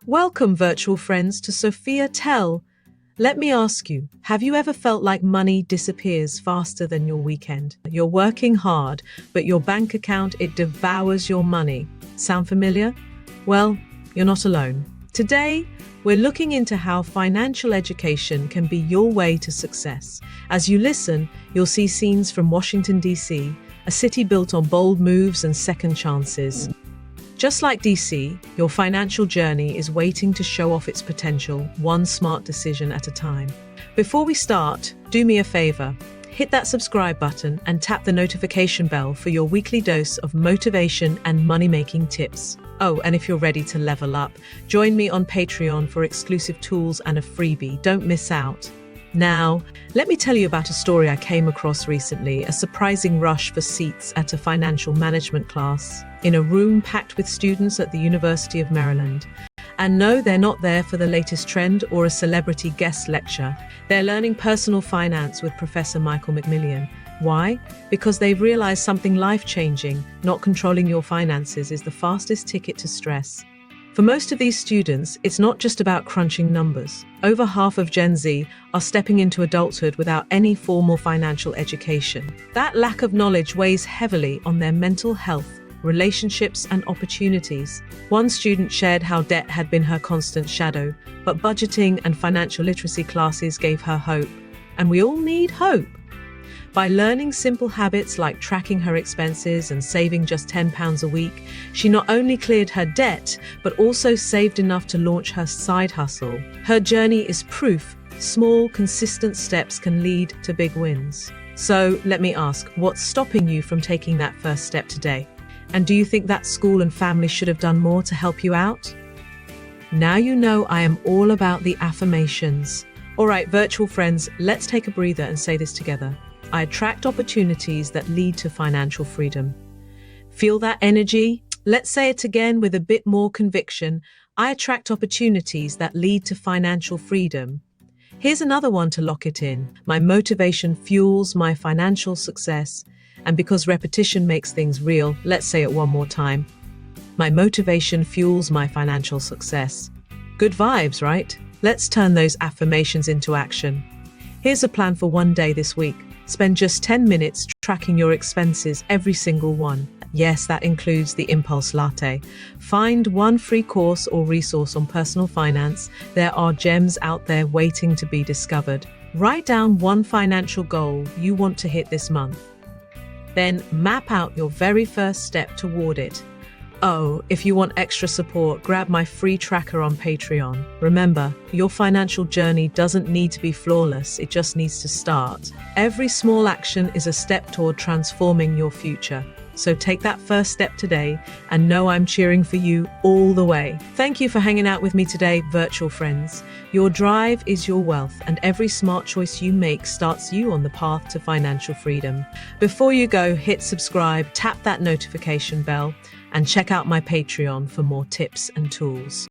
Welcome, virtual friends, to Sophia Tell. Let me ask you, have you ever felt like money disappears faster than your weekend? You're working hard, but your bank account, it devours your money. Sound familiar? Well, you're not alone. Today, we're looking into how financial education can be your way to success. As you listen, you'll see scenes from Washington, D.C., a city built on bold moves and second chances. Just like DC, your financial journey is waiting to show off its potential, one smart decision at a time. Before we start, do me a favor. Hit that subscribe button and tap the notification bell for your weekly dose of motivation and money-making tips. Oh, and if you're ready to level up, join me on Patreon for exclusive tools and a freebie. Don't miss out. Now, let me tell you about a story I came across recently, a surprising rush for seats at a financial management class in a room packed with students at the University of Maryland. And no, they're not there for the latest trend or a celebrity guest lecture. They're learning personal finance with Professor Michael McMillian. Why? Because they've realized something life-changing. Not controlling your finances is the fastest ticket to stress. For most of these students, it's not just about crunching numbers. Over half of Gen Z are stepping into adulthood without any formal financial education. That lack of knowledge weighs heavily on their mental health, relationships, and opportunities. One student shared how debt had been her constant shadow, but budgeting and financial literacy classes gave her hope. And we all need hope. By learning simple habits like tracking her expenses and saving just £10 a week, she not only cleared her debt, but also saved enough to launch her side hustle. Her journey is proof small, consistent steps can lead to big wins. So let me ask, what's stopping you from taking that first step today? And do you think that school and family should have done more to help you out? Now you know I am all about the affirmations. All right, virtual friends, let's take a breather and say this together. I attract opportunities that lead to financial freedom. Feel that energy? Let's say it again with a bit more conviction. I attract opportunities that lead to financial freedom. Here's another one to lock it in. My motivation fuels my financial success. And because repetition makes things real, let's say it one more time. My motivation fuels my financial success. Good vibes, right? Let's turn those affirmations into action. Here's a plan for one day this week. Spend just 10 minutes tracking your expenses, every single one. Yes, that includes the impulse latte. Find one free course or resource on personal finance. There are gems out there waiting to be discovered. Write down one financial goal you want to hit this month. Then map out your very first step toward it. Oh, if you want extra support, grab my free tracker on Patreon. Remember, your financial journey doesn't need to be flawless, it just needs to start. Every small action is a step toward transforming your future. So take that first step today and know I'm cheering for you all the way. Thank you for hanging out with me today, virtual friends. Your drive is your wealth, and every smart choice you make starts you on the path to financial freedom. Before you go, hit subscribe, tap that notification bell, and check out my Patreon for more tips and tools.